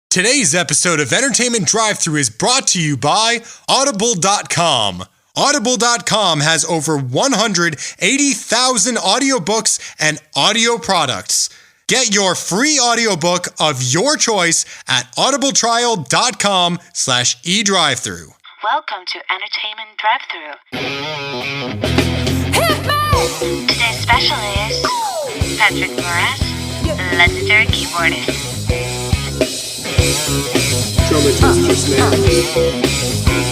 Today's episode of Entertainment Drive-Thru is brought to you by Audible.com. Audible.com has over 180,000 audiobooks and audio products. Get your free audiobook of your choice at audibletrial.com/edrivethru. Welcome to Entertainment Drive-Thru. Today's special is Patrick Moraz, legendary keyboardist.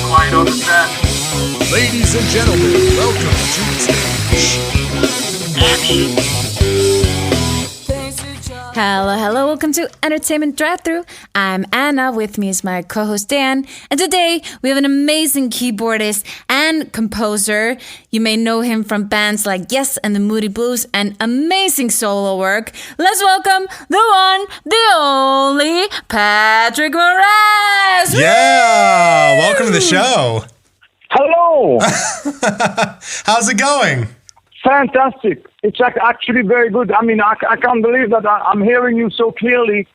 Quiet on the set. Ladies and gentlemen, welcome to the stage. Hello, welcome to Entertainment Drive-Thru. I'm Anna, with me is my co-host Dan, and today we have an amazing keyboardist and composer. You may know him from bands like Yes and the Moody Blues and amazing solo work. Let's welcome the one, the only, Patrick Moraz! Yeah, welcome to the show. Hello. How's it going? Fantastic. It's actually very good. I mean, I can't believe that I'm hearing you so clearly,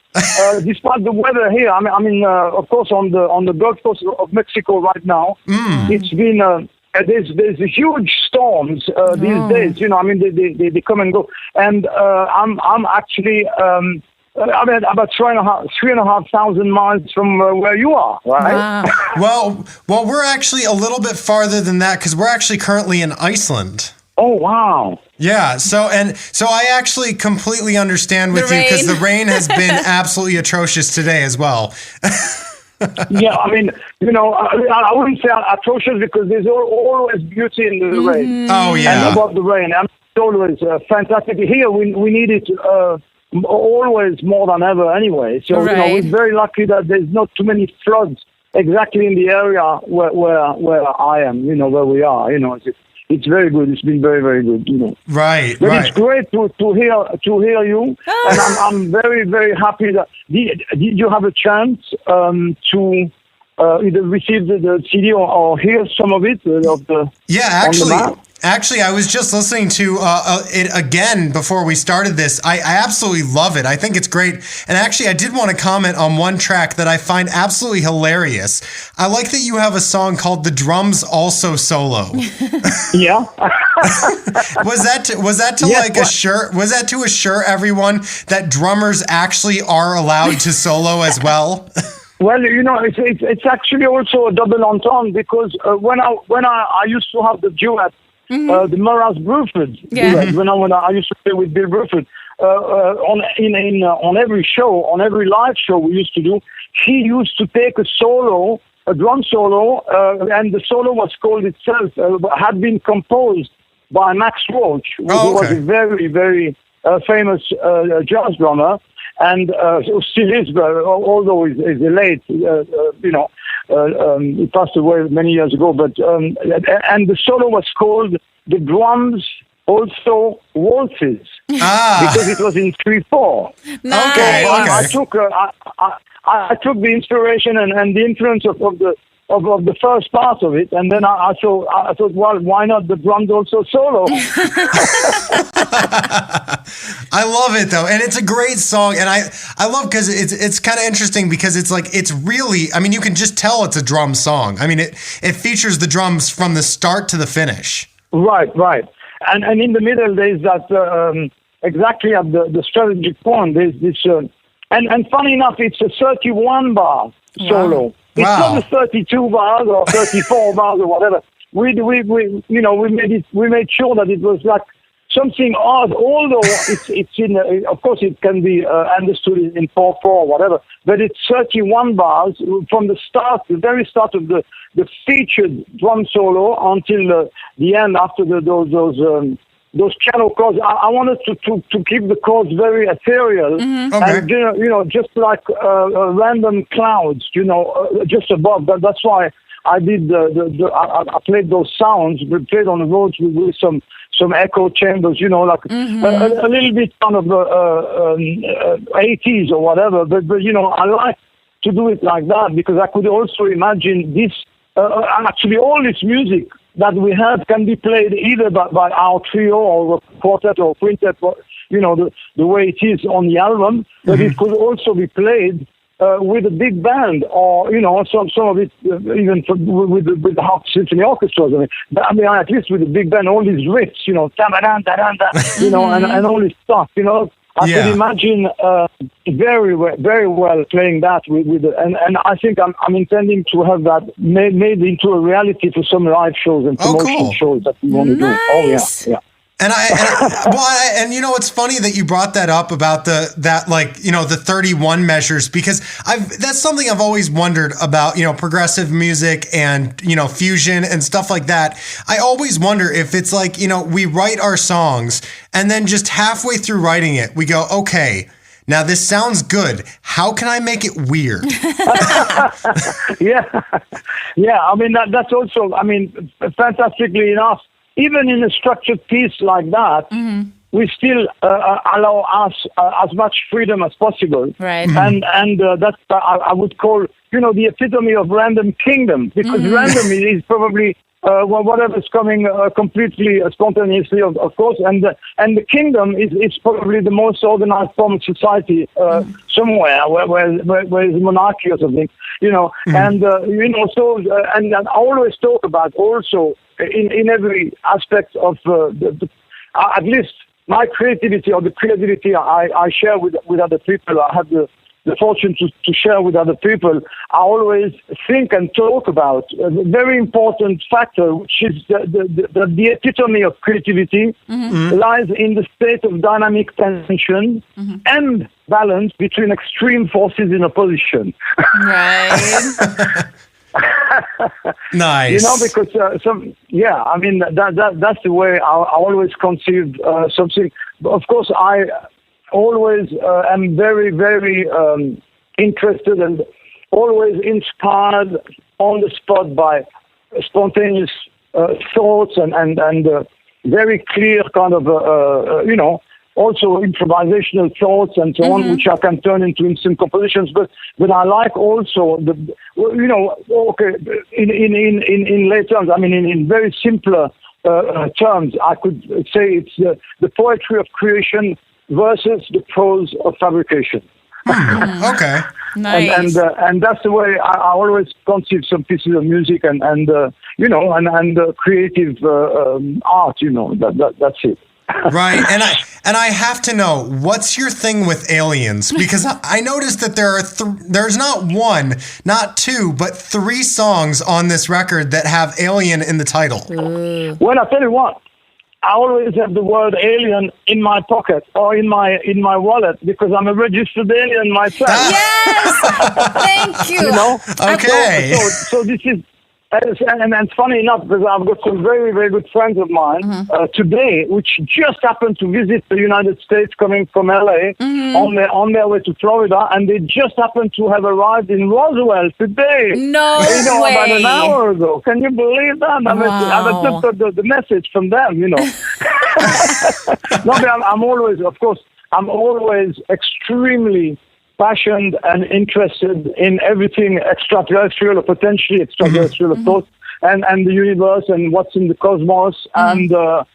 despite the weather here. I mean, of course, on the Gulf Coast of Mexico right now, it's been there's huge storms these days. You know, I mean, they come and go, and I'm actually. I mean, about 3,500 miles from where you are, right? Wow. Well, we're actually a little bit farther than that because we're actually currently in Iceland. Oh, wow. Yeah, so I actually completely understand with you because the rain has been absolutely atrocious today as well. Yeah, I mean, you know, I wouldn't say atrocious because there's always beauty in the rain. Oh, yeah. And about the rain, it's always fantastic. Here, we need it always more than ever anyway. So, you know, we're very lucky that there's not too many floods exactly in the area where I am, you know, where we are, you know. It's very good. It's been very, very good, you know. Right, but right. It's great to hear you, and I'm very, very happy that did you have a chance to either receive the CD or hear some of it of the Actually, I was just listening to it again before we started this. I absolutely love it. I think it's great. And actually, I did want to comment on one track that I find absolutely hilarious. I like that you have a song called "The Drums Also Solo." Yeah. Was that to assure everyone that drummers actually are allowed to solo as well? Well, you know, it's actually also a double entendre because when I used to have the duet. The Moraz Bruford. When I used to play with Bill Bruford, on every show, on every live show we used to do, he used to take a drum solo, and the solo was called itself, had been composed by Max Roach, who was a very, very famous jazz drummer, and still is, although he's late, you know. He passed away many years ago, but and the solo was called "The Drums Also Waltzes" because it was in 3/4. Nice. Okay. I took the inspiration and the influence of the first part of it, and then I thought, well, why not the drums also solo? I love it though, and it's a great song, and I love because it's kind of interesting because it's like it's really, I mean, you can just tell it's a drum song. I mean, it features the drums from the start to the finish. Right, and in the middle there's that exactly at the strategic point. There's this, and funny enough, it's a 31 bar solo. Wow. It's not a 32 bars or 34 bars or whatever. We made sure that it was like something odd, although it's in, of course it can be understood in 4/4 or whatever, but it's 31 bars from the very start of the featured drum solo until the end after those piano chords. I wanted to keep the chords very ethereal, and you know, just like random clouds, you know, just above. That's why I did I played those sounds. We played on the roads with some echo chambers, you know, like a little bit kind of 80s or whatever. But you know, I like to do it like that because I could also imagine this. Actually, all this music that we have can be played either by our trio or quartet or quintet, you know, the way it is on the album, but it could also be played with a big band, or some of it even with the Harp Symphony Orchestras. I mean, at least with a big band, all these riffs, ta-ba-dan, ta-dan, ta, and all this stuff, I could imagine very well playing that with and I think I'm intending to have that made into a reality for some live shows and promotion shows that we want to do. Oh yeah. And you know, it's funny that you brought that up about the 31 measures, because that's something I've always wondered about, progressive music and, fusion and stuff like that. I always wonder if it's like, we write our songs and then just halfway through writing it, we go, okay, now this sounds good. How can I make it weird? Yeah. I mean, that's also, fantastically enough, even in a structured piece like that, we still allow us as much freedom as possible. Right. And that's, I would call, the epitome of random kingdom, because random is probably whatever's coming completely spontaneously, of course. And the kingdom is probably the most organized form of society somewhere where there's monarchy or something, And, so, and I always talk about also, in every aspect of at least my creativity or the creativity I share with other people, I have the fortune to share with other people. I always think and talk about a very important factor, which is the epitome of creativity lies in the state of dynamic tension and balance between extreme forces in opposition. Right. Nice. Because that's the way I always conceive something. Of course, I always am very, very interested and always inspired on the spot by spontaneous thoughts and very clear kind of, also improvisational thoughts and so on, which I can turn into instant compositions. But I like also in lay terms, in very simpler terms, I could say it's the poetry of creation versus the prose of fabrication. Okay. Nice. And that's the way I always conceive some pieces of music and creative art. That's it. Right, and I have to know, what's your thing with aliens? Because I noticed that there's not one, not two, but 3 songs on this record that have alien in the title. Well, I tell you what, I always have the word alien in my pocket or in my wallet because I'm a registered alien myself. Yes, thank you. Okay. So this is. And it's funny enough because I've got some very, very good friends of mine today, which just happened to visit the United States coming from LA on their way to Florida, and they just happened to have arrived in Roswell today. No way. About an hour ago. Can you believe that? I just got the message from them, No, but I'm always extremely passionate and interested in everything extraterrestrial or potentially extraterrestrial, of course, and the universe and what's in the cosmos and, the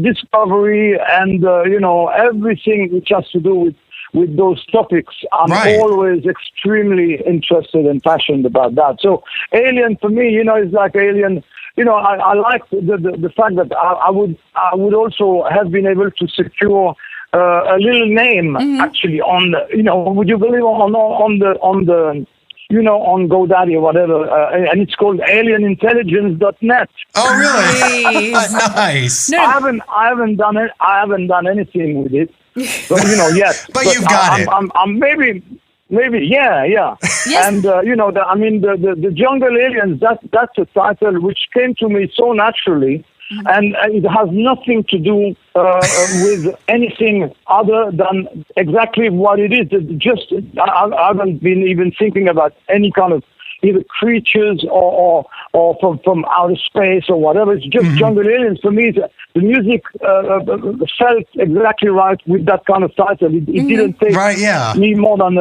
discovery and, everything which has to do with those topics. I'm always extremely interested and passionate about that. So alien for me, is like alien. I like the fact that I would also have been able to secure a little name actually on the, would you believe on GoDaddy or whatever, and it's called alienintelligence.net. Oh, really? Nice. No. I haven't done it. I haven't done anything with it, but, yet. but you've got it. I'm maybe, yeah. Yes. And the Jungle Aliens. That's a title which came to me so naturally. And it has nothing to do with anything other than exactly what it is. I haven't been even thinking about any kind of either creatures or from outer space or whatever. It's just Jungle Aliens. For me, the music felt exactly right with that kind of title. It didn't take me more than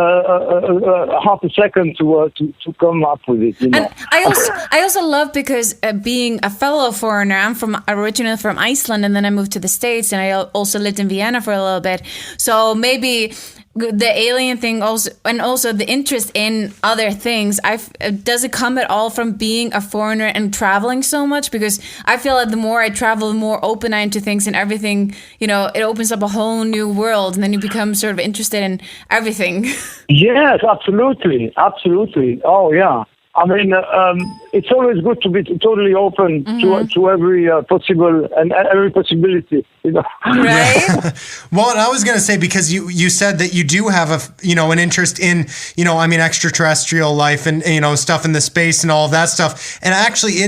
half a second to come up with it. And I also love because being a fellow foreigner, I'm originally from Iceland, and then I moved to the States, and I also lived in Vienna for a little bit. So maybe the alien thing also, and also the interest in other things, does it come at all from being a foreigner and traveling so much? Because I feel like the more I travel, the more open I am to things, and everything, you know, it opens up a whole new world, and then you become sort of interested in everything. Yes, absolutely. Oh, yeah. I mean, it's always good to be totally open to every possible and every possibility, you know. Right? Well, and I was going to say, because you said that you do have an interest in, extraterrestrial life and, stuff in the space and all of that stuff. And actually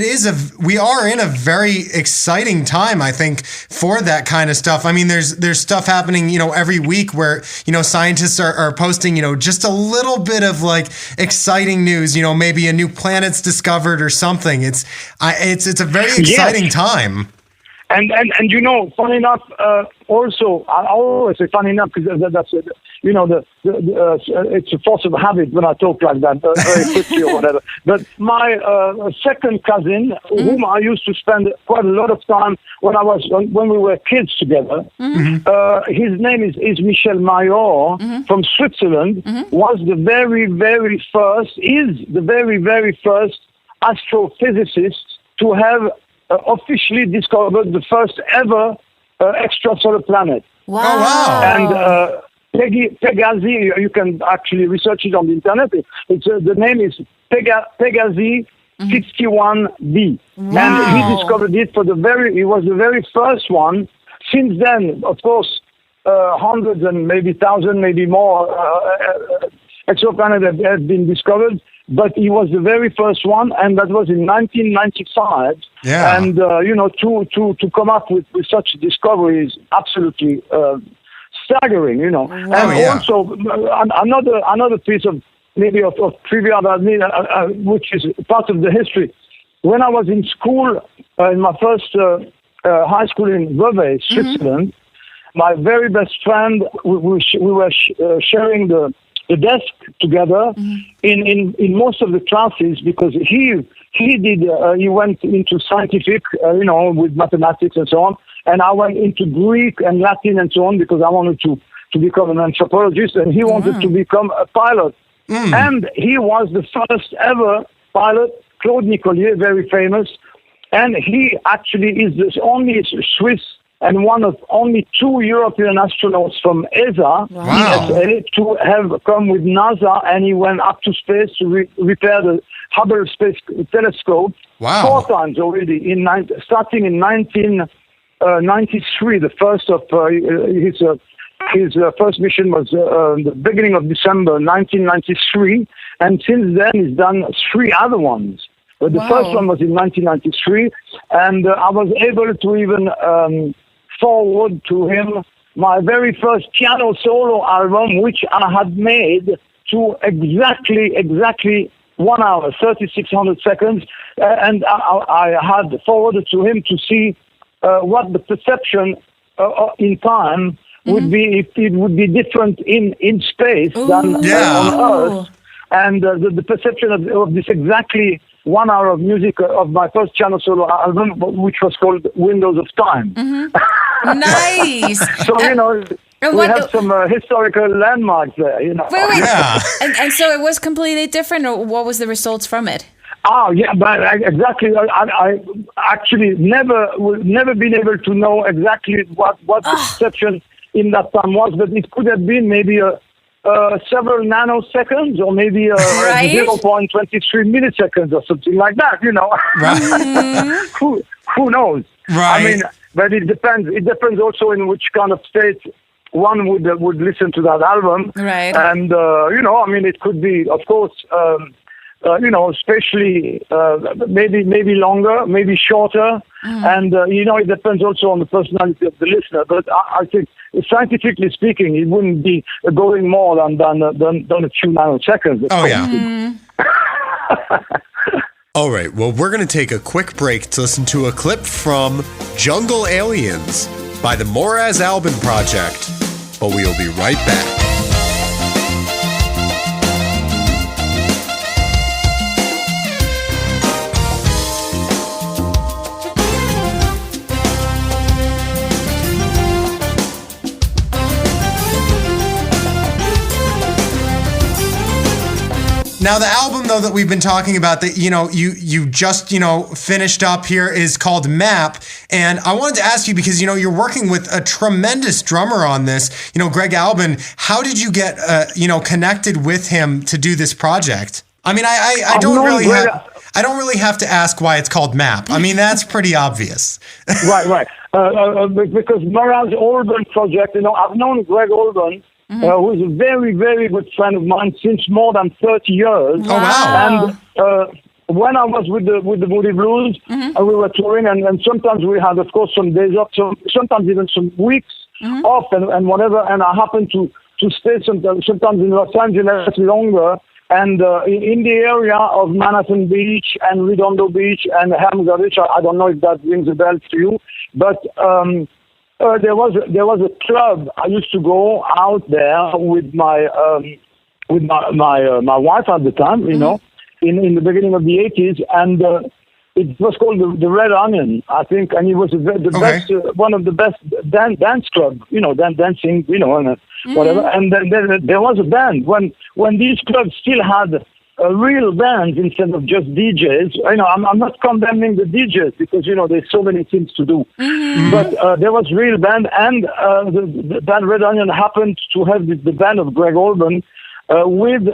we are in a very exciting time, I think, for that kind of stuff. I mean, there's stuff happening, every week where, scientists are posting, just a little bit of like exciting news, maybe a new planet's discovered or something. It's a very exciting time. And funny enough, also I always say funny enough because that's it's a force of habit when I talk like that very quickly or whatever. But my second cousin, whom I used to spend quite a lot of time when we were kids together, his name is Michel Mayor from Switzerland. Was the very very first astrophysicist to have officially discovered the first ever extrasolar planet. Wow. Oh, wow. And Pegasi, you can actually research it on the internet. The name is Pegasi 61b. Wow. And he discovered it he was the very first one. Since then, of course, hundreds and maybe thousands, maybe more exoplanets have been discovered. But he was the very first one, and that was in 1995. Yeah. And to come up with such a discovery is absolutely staggering. Also another piece of trivia about me, which is part of the history. When I was in school, in my first high school in Vevey, Switzerland, my very best friend, we were sharing the desk together in most of the classes, because he went into scientific, with mathematics and so on, and I went into Greek and Latin and so on, because I wanted to become an anthropologist, and he wanted to become a pilot. And he was the first ever pilot, Claude Nicollier, very famous, and he actually is the only Swiss and one of only 2 European astronauts from ESA, ESA, to have come with NASA, and he went up to space to repair the Hubble Space Telescope 4 times already, starting in 1993. The first of his first mission was the beginning of December 1993, and since then he's done 3 other ones. But the first one was in 1993, and I was able to even forward to him my very first piano solo album, which I had made to exactly 1 hour, 3,600 seconds, and I had forwarded to him to see what the perception in time would be, if it would be different in space than on Earth. And the perception of this exactly 1 hour of music of my first piano solo album, which was called Windows of Time. Nice. So, we have some historical landmarks there, Wait. Yeah. And so it was completely different, or what was the results from it? Oh, yeah, but exactly. I actually will never been able to know exactly what the perception in that time was, but it could have been maybe several nanoseconds, or maybe 0.23 milliseconds or something like that, Right. Who knows? Right. I mean, but it depends. It depends also in which kind of state one would listen to that album. Right. And, it could be, of course, especially maybe longer, maybe shorter. And, it depends also on the personality of the listener. But I think, scientifically speaking, it wouldn't be going more than a few nanoseconds. Oh, yeah. All right, well, we're going to take a quick break to listen to a clip from Jungle Aliens by the Moraz Album Project, but we will be right back. Now, the album, though, that we've been talking about that, you just, finished up here is called Map. And I wanted to ask you, because, you're working with a tremendous drummer on this, Greg Albin. How did you get, connected with him to do this project? I mean, I don't really have to ask why it's called Map. I mean, that's pretty obvious. Right. Because Moraz Alban project, I've known Greg Alban, who's a very, very good friend of mine since more than 30 years. Oh, wow. And when I was with the Moody Blues, we were touring, and sometimes we had, of course, some days off, sometimes even some weeks off and whatever. And I happened to stay sometimes in Los Angeles longer. And in the area of Manhattan Beach and Redondo Beach and Hamza Beach, I don't know if that rings a bell to you, but there was a club I used to go out there with my wife at the time, in the beginning of the 80s, and it was called the Red Onion, I think, and it was best, one of the best dance club, dancing, and whatever. And then there was a band when these clubs still had real bands instead of just DJs. I'm not condemning the DJs because there's so many things to do, but there was real band, and the band Red Onion happened to have the band of Greg Alban with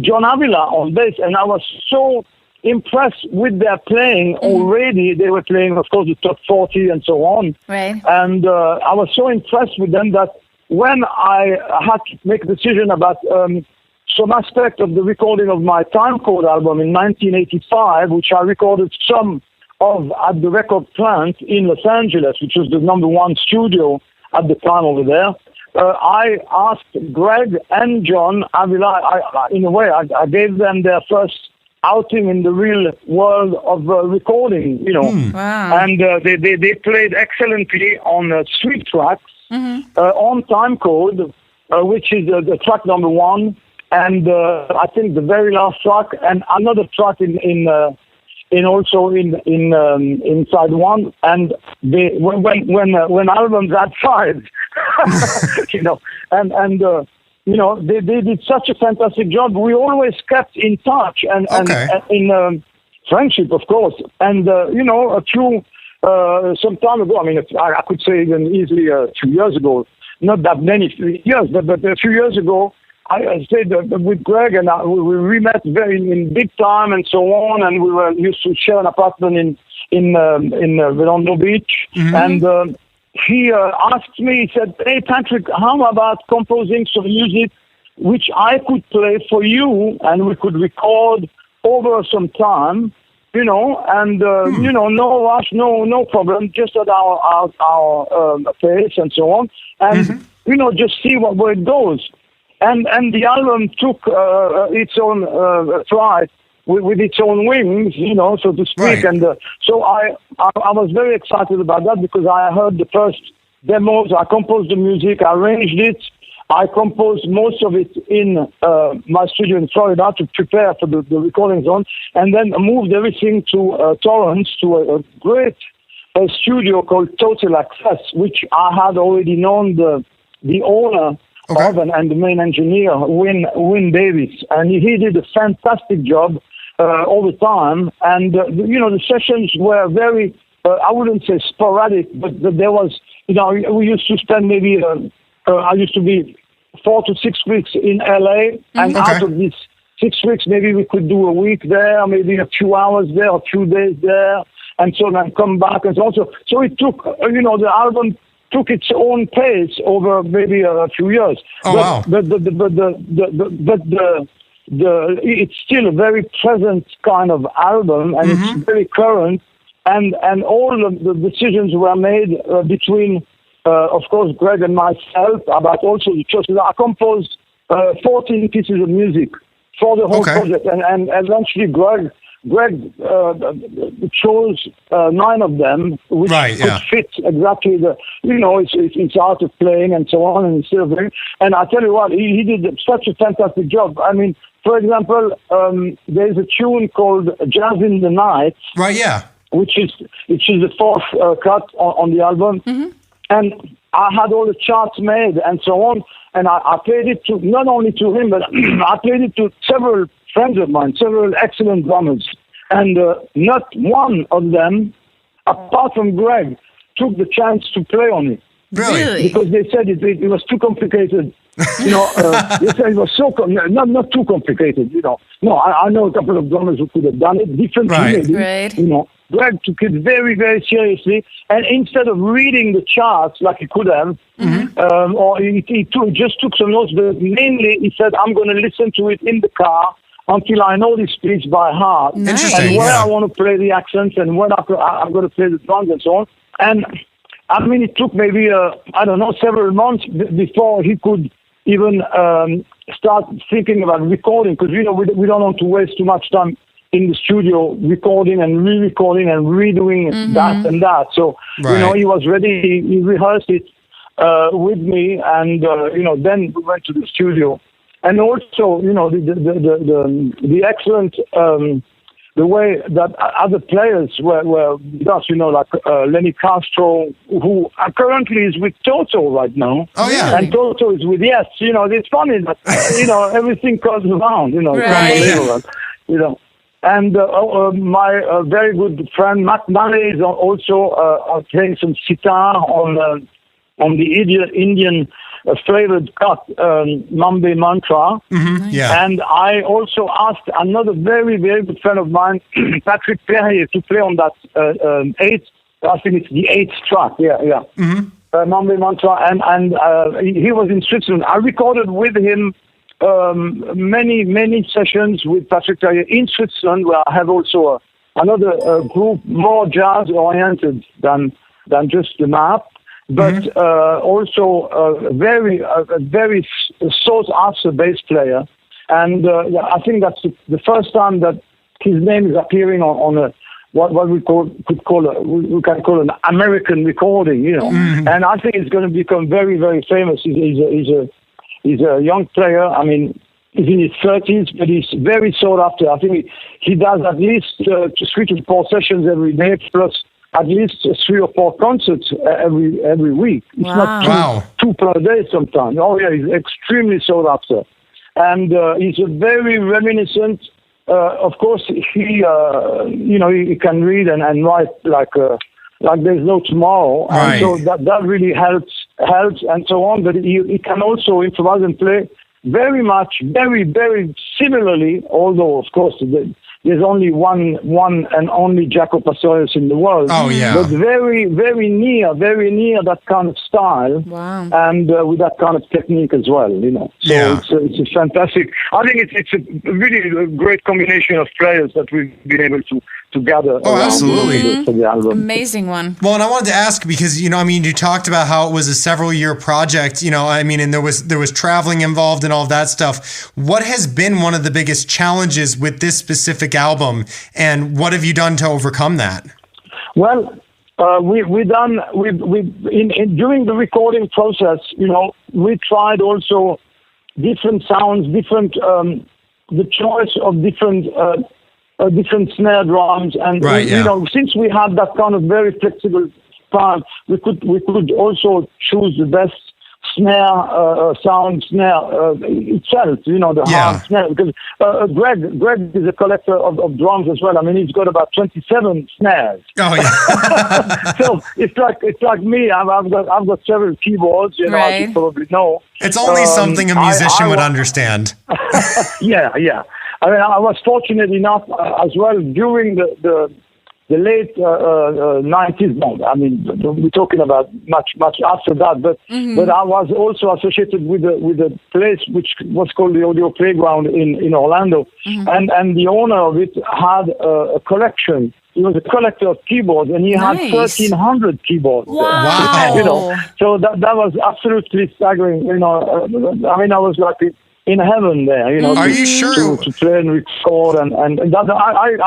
John Avila on bass, and I was so impressed with their playing already. They were playing, of course, the top 40 and so on. Right. And I was so impressed with them that when I had to make a decision about some aspect of the recording of my Time Code album in 1985, which I recorded some of at the record plant in Los Angeles, which was the #1 studio at the time over there, I asked Greg and John Avila, in a way, I gave them their first outing in the real world of recording, Wow. and they played excellently on 3 tracks, on Time Code, which is the track #1, and I think the very last track, and another track in side 1, and when albums had sides, they did such a fantastic job. We always kept in touch and in friendship, of course. And a few some time ago, I mean, I could say even easily 2 years ago, not that many years, but a few years ago, I stayed with Greg, and we met in big time and so on, and we were used to share an apartment in Redondo Beach, and he asked me, he said, "Hey Patrick, how about composing some music which I could play for you, and we could record over some time, and no rush, no problem, just at our pace and so on, and just see where it goes." And the album took its own flight with its own wings, so to speak. Right. And so I was very excited about that because I heard the first demos. I composed the music, I arranged it. I composed most of it in my studio in Florida to prepare for the recording zone, and then moved everything to Torrance, to a great studio called Total Access, which I had already known the owner of and the main engineer, Win Davis, and he did a fantastic job all the time. And the sessions were very, I wouldn't say sporadic, but there was, we used to spend maybe, I used to be 4 to 6 weeks in LA, and out of these 6 weeks, maybe we could do a week there, maybe a few hours there, a few days there, and so then come back and so on. So it took, the album took its own pace over maybe a few years. But it's still a very present kind of album, and it's very current. And all of the decisions were made between, of course, Greg and myself about also the choices. I composed 14 pieces of music for the whole project, and eventually Greg chose 9 of them, which could fit exactly his art of playing and so on, and still very. And I tell you what, he did such a fantastic job. I mean, for example, there's a tune called "Jazz in the Night," right? Yeah, which is the 4th cut on the album, and I had all the charts made and so on. And I played it not only to him, but I played it to several friends of mine, several excellent drummers, and not one of them, apart from Greg, took the chance to play on it. Really? Because they said it was too complicated. They said it was not too complicated. No, I know a couple of drummers who could have done it differently. Right. Maybe, Right. Greg took it very, very seriously, and instead of reading the charts like he could have, or he just took some notes, but mainly he said, "I'm going to listen to it in the car until I know this piece by heart, Interesting, and where yeah. I want to play the accents, and when I'm going to play the drums and so on." And I mean, it took maybe several months before he could even start thinking about recording, because we don't want to waste too much time in the studio recording and re-recording and redoing that and that. So Right. he was ready. He rehearsed it with me, and then we went to the studio. And also, the excellent the way that other players were with us, like Lenny Castro, who currently is with Toto right now. Oh, yeah. And Toto is with Yes. It's funny that, everything comes around, it's Right. unbelievable, And my very good friend Matt Malley is also playing some sitar on the Indian flavored cut, Mambe Mantra. Yeah. And I also asked another very, very good friend of mine, Patrick Perrier, to play on that I think it's the 8th track. Yeah. Mambe Mantra. And he was in Switzerland. I recorded with him many, many sessions with Patrick Perrier in Switzerland, where I have also another group more jazz-oriented than just the map. But also a very sought-after bass player, and I think that's the first time that his name is appearing on a what we can call an American recording, And I think it's going to become very, very famous. He's a young player. I mean, he's in his 30s, but he's very sought after. I think he does at least 3 to 4 sessions every day, plus at least 3 or 4 concerts every week. It's not two per day sometimes. Oh yeah, he's extremely sought after, and he's a very reminiscent. Of course, he can read and write like there's no tomorrow, Right. and so that really helps and so on. But he can also improvise and play very very similarly. Although of course there's only one and only Jaco Pastorius in the world. Oh, yeah. But very, very near that kind of style. Wow. And with that kind of technique as well, So Yeah. it's a fantastic. I think it's a really great combination of players that we've been able to gather. Oh, around absolutely. for the album. Amazing one. Well, and I wanted to ask because, you talked about how it was a several-year project, and there was traveling involved and all of that stuff. What has been one of the biggest challenges with this specific album, and what have you done to overcome that? Well, during the recording process, we tried also different sounds, different the choice of different snare drums, and Right, yeah. since we had that kind of very flexible part, we could also choose the best snare itself, the Yeah. hard snare, because Greg is a collector of drums as well. I mean, he's got about 27 snares. Oh, yeah. So it's like me. I've got several keyboards, as Right. you probably know. It's only something a musician would understand. Yeah. I mean, I was fortunate enough as well during the late 90s. No, I mean, we're talking about much after that. But I was also associated with a place which was called the Audio Playground in Orlando, and the owner of it had a collection. He was a collector of keyboards, and he had Nice. 1,300 keyboards. Wow. So that was absolutely staggering. I mean, I was like in heaven there. Are you sure? To play and record, and that,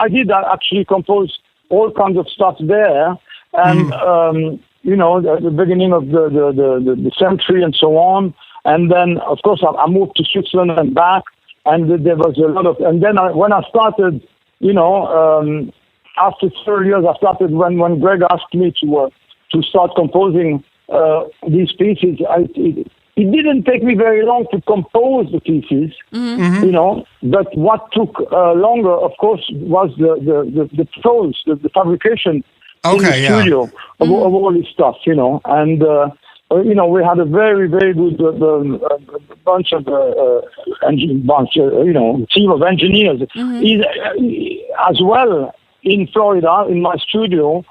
I did actually compose all kinds of stuff there, and the beginning of the century and so on. And then, of course, I moved to Switzerland and back, and there was a lot of. And then when I started, after 3 years, I started when Greg asked me to start composing these pieces. it didn't take me very long to compose the pieces, you know. But what took longer, of course, was the pros, the fabrication in the studio of all this stuff, you know. And you know, we had a very, very good bunch of team of engineers as well in Florida in my studio.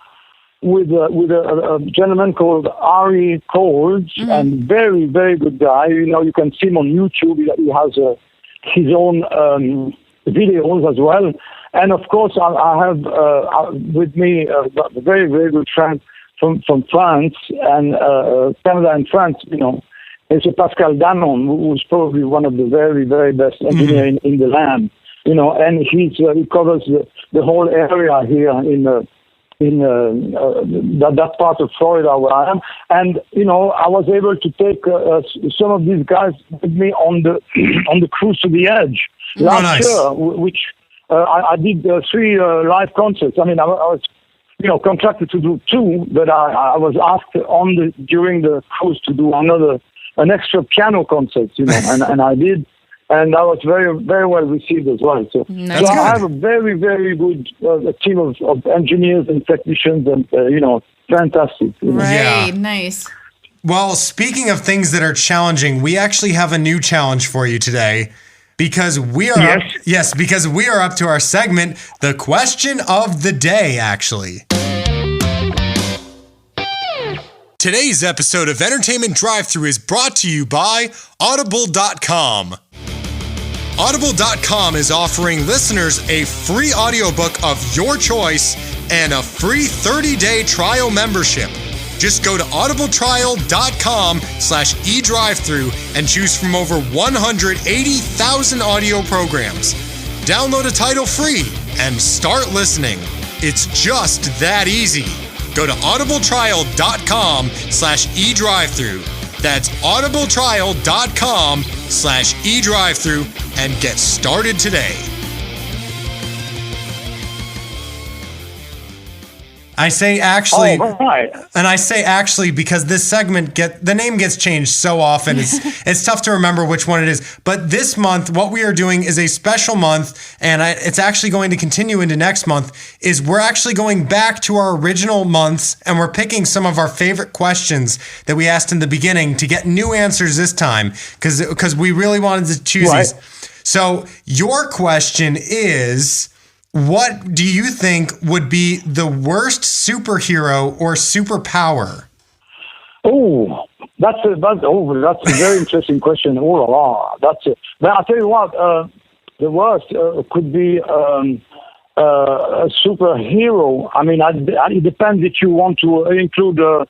With a gentleman called Ari Coles, and very, very good guy. You know, you can see him on YouTube. He has his own videos as well. And of course, I have with me a very, very good friend from France and Canada and France. You know, it's Pascal Danon, who's probably one of the very, very best engineers in the land. You know, and he covers the whole area here in that part of Florida where I am. And, you know, I was able to take some of these guys with me on the cruise to the edge last year, which I did 3 live concerts. I mean, I was, you know, contracted to do 2, but I was asked during the cruise to do an extra piano concert, you know, and I did. And that was very, very well received as well. So, I have a very, very good team of engineers and technicians, and you know, fantastic. You know? Right, nice. Well, speaking of things that are challenging, we actually have a new challenge for you today, because we are because we are up to our segment, the question of the day. Actually, today's episode of Entertainment Drive-Thru is brought to you by Audible.com. Audible.com is offering listeners a free audiobook of your choice and a free 30-day trial membership. Just go to audibletrial.com/edrivethru and choose from over 180,000 audio programs. Download a title free and start listening. It's just that easy. Go to audibletrial.com/edrivethru. That's audibletrial.com/edrivethru and get started today. I say actually, and I say actually because this segment the name gets changed so often. It's tough to remember which one it is. But this month, what we are doing is a special month, and it's actually going to continue into next month. Is we're actually going back to our original months, and we're picking some of our favorite questions that we asked in the beginning to get new answers this time, because we really wanted to choose these. So your question is, what do you think would be the worst superhero or superpower? Oh, that's a very interesting question. Oh la la, that's it. But I'll tell you what, the worst could be a superhero. I mean, it depends if you want to include a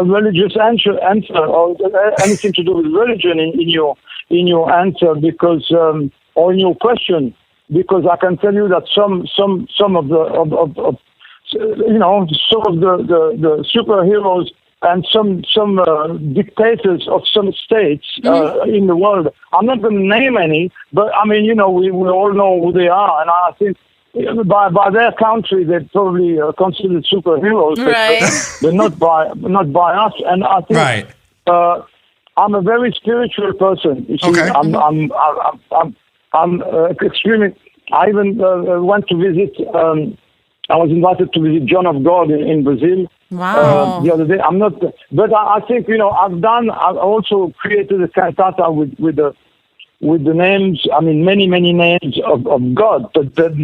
religious answer or anything to do with religion in your answer, because or in your question. Because I can tell you that some of the superheroes and some dictators of some states in the world. I'm not going to name any, but I mean, you know, we all know who they are, and I think by their country they're probably considered superheroes, but not by us. And I think I'm a very spiritual person. You see, I'm extremely. I even went to visit. I was invited to visit John of God in Brazil. Wow. The other day. I'm not, but I think, you know, I've also created a cantata with the names. I mean, many names of God, but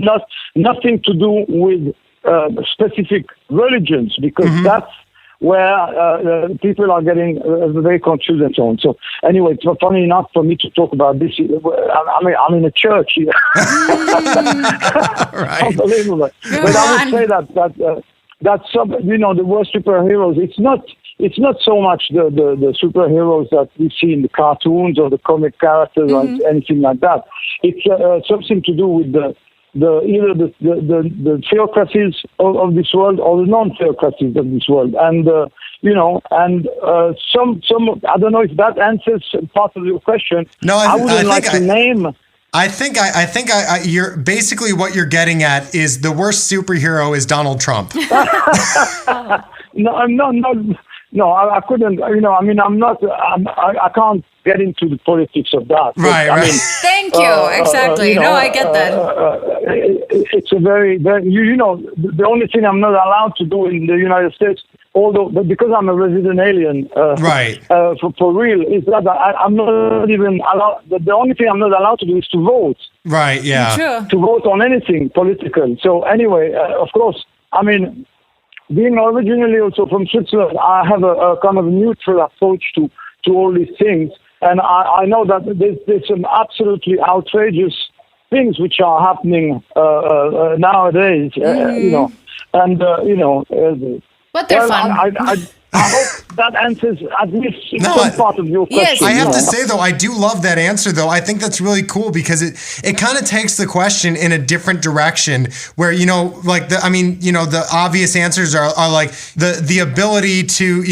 nothing to do with specific religions, because that's where people are getting very confused and so on. So anyway, it's funny enough for me to talk about this. I'm in a church here. Unbelievable. But I would say that some, you know, the worst superheroes, it's not so much the superheroes that we see in the cartoons or the comic characters or anything like that. It's something to do with either the theocracies of this world or the non-theocracies of this world, and you know, and some I don't know if that answers part of your question. No, I wouldn't like to name. I think you're basically what you're getting at is the worst superhero is Donald Trump. No, no, I couldn't. I'm not. I can't get into the politics of that. Right. I mean, Thank you. Exactly. No, I get that. It's a very, very. The only thing I'm not allowed to do in the United States, but because I'm a resident alien, Right. For real, is that I'm not even allowed. The only thing I'm not allowed to do is to vote. Right. Yeah. True. To vote on anything political. So anyway, of course, I mean, being originally also from Switzerland, I have a kind of neutral approach to all these things. And I know that there's some absolutely outrageous things which are happening nowadays, But they're fun. I hope that answers at least some part of your question. Yes. I have to say, though, I do love that answer, though. I think that's really cool because it kind of takes the question in a different direction where, the obvious answers are like the ability to,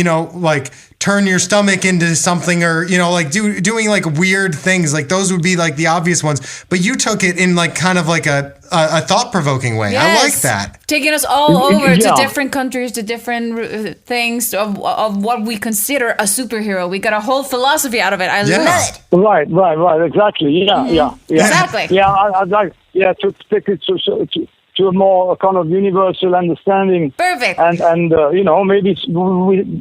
turn your stomach into something or, doing like weird things. Like those would be like the obvious ones. But you took it in like kind of like a thought-provoking way. Yes. I like that. Taking us all over to Yeah. different countries, to different things of what we consider a superhero. We got a whole philosophy out of it. I Yeah. love it. Right. Exactly. Yeah. Exactly. Yeah, I'd like to take it to a more kind of universal understanding. Perfect. And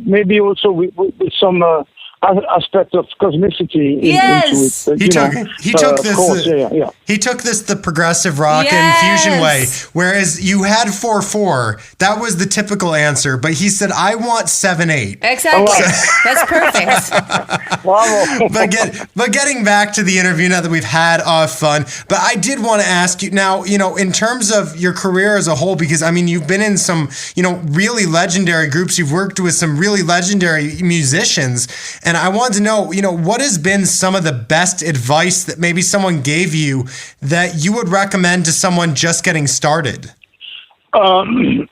maybe also with some aspect of cosmicity Yes. into it. He took this. Of course, yeah. He took this the progressive rock and fusion way, whereas you had 4/4. That was the typical answer, but he said, "I want 7/8." Exactly. That's perfect. Bravo. But getting back to the interview now that we've had fun, but I did want to ask you now, in terms of your career as a whole, because I mean, you've been in some, really legendary groups. You've worked with some really legendary musicians. And I wanted to know, what has been some of the best advice that maybe someone gave you that you would recommend to someone just getting started?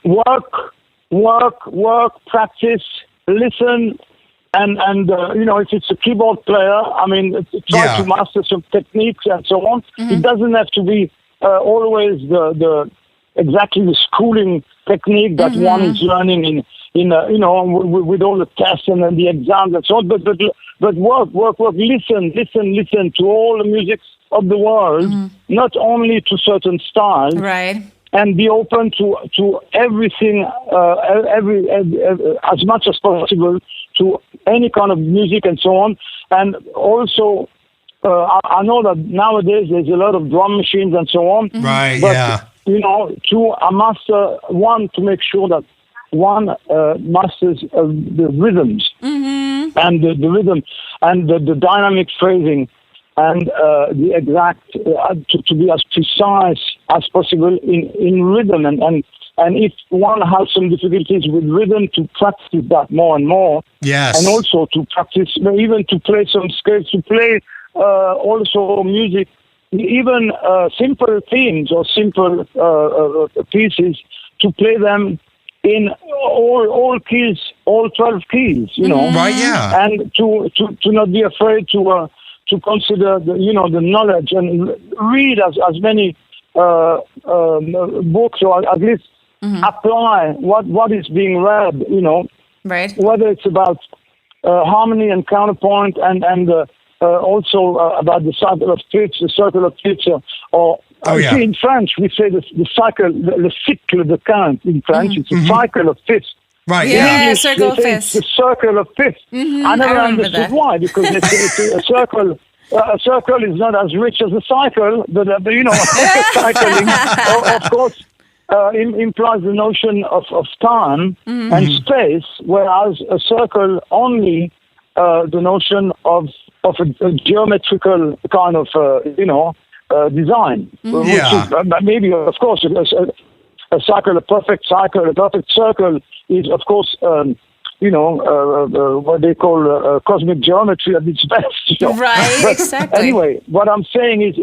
Work, practice, listen, and if it's a keyboard player, I mean, try to master some techniques and so on. Mm-hmm. It doesn't have to be always the exactly the schooling technique that one is learning with all the tests and then the exams and so on. But work, listen to all the music of the world, not only to certain styles. Right. And be open to everything, as much as possible to any kind of music and so on. And also, I know that nowadays there's a lot of drum machines and so on. Right. But, yeah. to make sure that one masters the rhythms and the rhythm and the dynamic phrasing and the exact to be as precise as possible in rhythm and if one has some difficulties with rhythm, to practice that more and more. Yes. And also to practice, even to play some scales, to play also music, even simple themes or simple pieces, to play them in all keys, all 12 keys, Right, yeah. and to not be afraid to consider the knowledge and read as many books, or at least apply what is being read, Right. whether it's about harmony and counterpoint and also about the circle of fifths, or see, in French we say the cycle, le cycle de quinte in French. It's a cycle of fifths. Right, Yeah, yeah. circle of It's fifths. the circle of fifths. I never remember understood that. why, because it's a circle. A circle is not as rich as a cycle, but cycling, of course, implies the notion of time and space, whereas a circle only the notion of a geometrical kind of design, which is maybe, of course, a cycle, a perfect circle is, of course, what they call cosmic geometry at its best. Right, But exactly. Anyway, what I'm saying is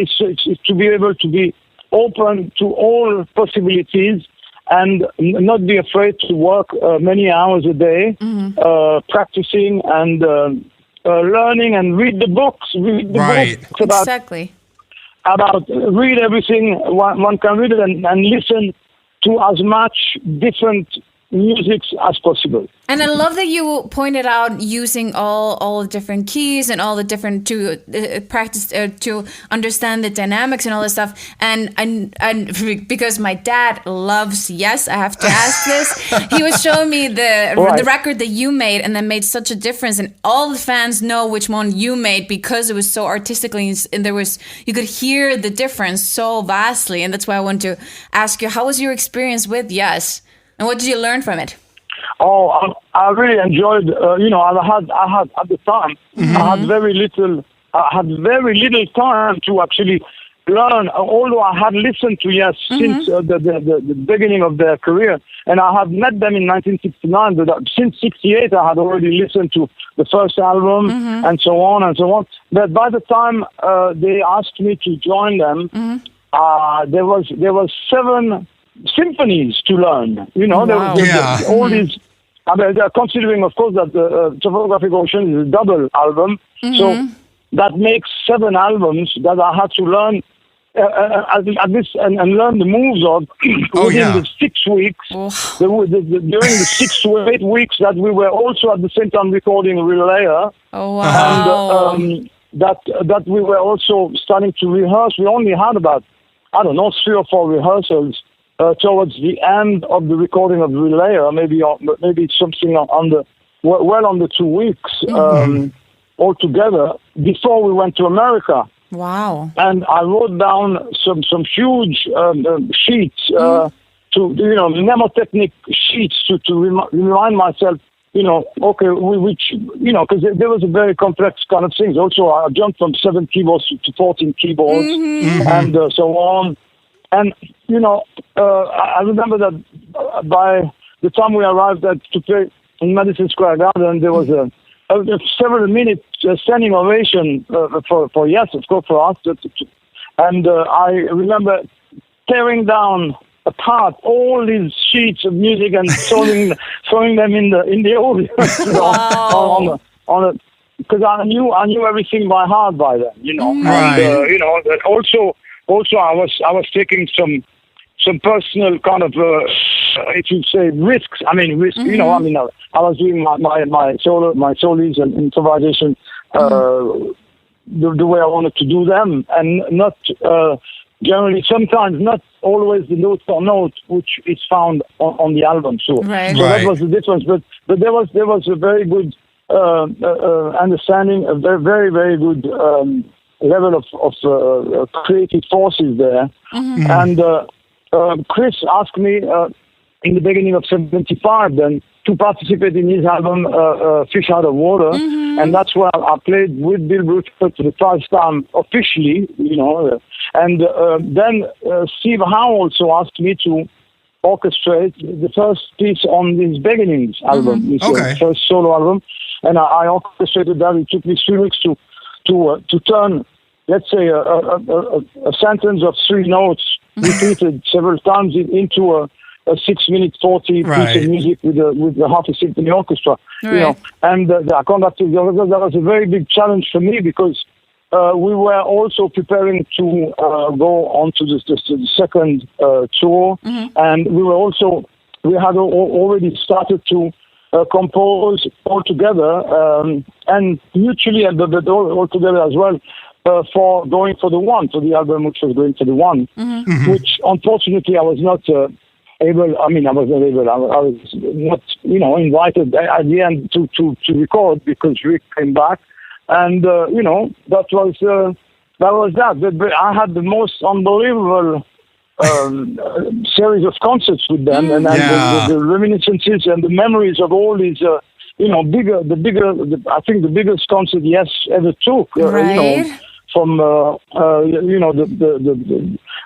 to be able to be open to all possibilities and not be afraid to work many hours a day, practicing and learning, and read the books. Read the books about read everything one can read it, and listen to as much different music as possible. And I love that you pointed out using all the different keys and all the different to practice to understand the dynamics and all this stuff. And because my dad loves Yes, I have to ask this. He was showing me the record that you made, and that made such a difference. And all the fans know which one you made because it was so artistically, and you could hear the difference so vastly. And that's why I want to ask you, how was your experience with Yes, and what did you learn from it? Oh, I really enjoyed. I had at the time. I had very little. I had very little time to actually learn. Although I had listened to Yes since the beginning of their career, and I had met them in 1969. But since '68, I had already listened to the first album and so on and so on. But by the time they asked me to join them, there was 7 symphonies to learn. You know, there was all these. I mean, considering, of course, that the Topographic Ocean is a double album, so that makes 7 albums that I had to learn at this and learn the moves of within the 6 weeks. During the 6 to 8 weeks that we were also at the same time recording Relayer. Oh wow! And that we were also starting to rehearse. We only had about 3 or 4 rehearsals. Towards the end of the recording of Relayer, maybe something under 2 weeks altogether before we went to America. Wow! And I wrote down some huge sheets mnemotechnic sheets to remind myself. Because there was a very complex kind of things. Also, I jumped from 7 keyboards to 14 keyboards and so on. And, I remember that by the time we arrived to play in Madison Square Garden, there was a several minute standing ovation for Yes, of course, for us. And I remember tearing down apart all these sheets of music and throwing them in the audience. Because I knew everything by heart by then, Right. And, also, I was taking some personal kind of, if you say, risks. I mean, risk. I was doing my solos and improvisation the way I wanted to do them, and not generally. Sometimes not always the note for note, which is found on the album. So that was the difference. But there was a very good understanding, a very very very good. Level of creative forces there. And Chris asked me in the beginning of 75 then to participate in his album Fish Out of Water, and that's where I played with Bill Bruford for the first time officially, and then Steve Howe also asked me to orchestrate the first piece on his Beginnings album, his first solo album, and I orchestrated that. It took me 3 weeks to turn, let's say, a sentence of 3 notes repeated several times into a 6-minute 40 piece of music with the half a symphony orchestra. And I conducted that was a very big challenge for me because we were also preparing to go on to the second tour, and we had already started to compose all together and mutually, but all together as well, for going for the album which was going for the one, which unfortunately I was not able. I mean, I was not able. I was not, invited at the end to record because Rick came back, and that was that. But I had the most unbelievable series of concerts with them, and the reminiscences and the memories of all these. I think the biggest concert Yes ever took. From the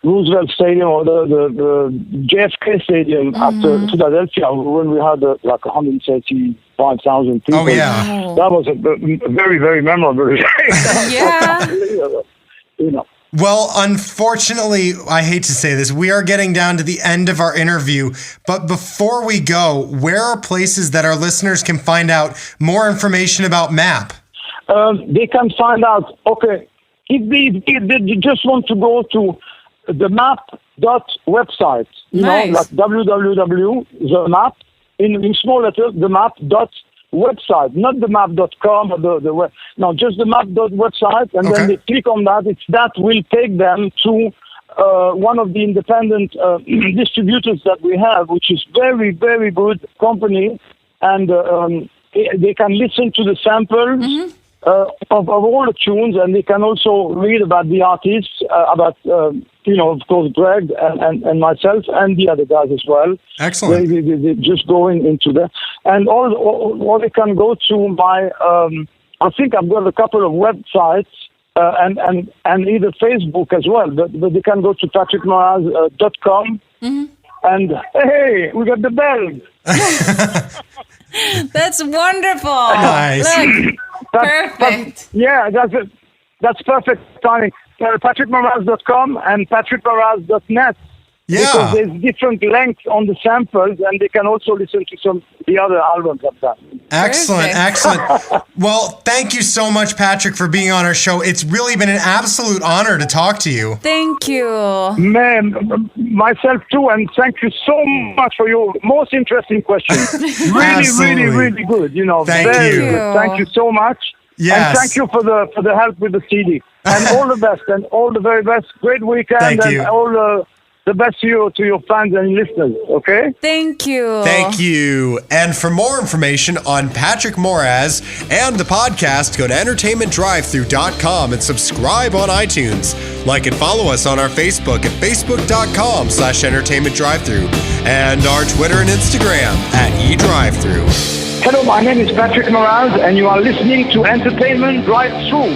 Roosevelt Stadium or the JFK Stadium after Philadelphia, when we had 135,000 people. Oh yeah, that was a very very memorable. Well, unfortunately, I hate to say this, we are getting down to the end of our interview. But before we go, where are places that our listeners can find out more information about MAP? They can find out. Okay. If they just want to go to the map.website, like www.themap, in small letters, the map dot website, not the map.com or the web. No, just the map.website, and then they click on that. That will take them to one of the independent distributors that we have, which is very, very good company, and they can listen to the samples of all the tunes, and they can also read about the artists, about of course, Greg and myself and the other guys as well. Excellent. They just going into that, and all they can go to my. I think I've got a couple of websites. And either Facebook as well, but they can go to patrickmoraz.com and hey, we got the bell. That's wonderful. Nice. Look, perfect. That's perfect timing. patrickmoraz.com and patrickmoraz.net. Yeah. Because there's different lengths on the samples, and they can also listen to the other albums I've done. Excellent, excellent. Well, thank you so much, Patrick, for being on our show. It's really been an absolute honor to talk to you. Thank you. Man, myself too, and thank you so much for your most interesting questions. Really, really good. Thank very you. good. Thank you so much. Yes. And thank you for the help with the CD. And all the best, and all the very best. Great weekend, Thank and you. all the best to your fans and listeners, okay? Thank you. Thank you. And for more information on Patrick Moraz and the podcast, go to entertainmentdrivethru.com and subscribe on iTunes. Like and follow us on our Facebook at facebook.com/entertainmentdrivethru and our Twitter and Instagram at edrivethru. Hello, my name is Patrick Moraz, and you are listening to Entertainment Drive Thru.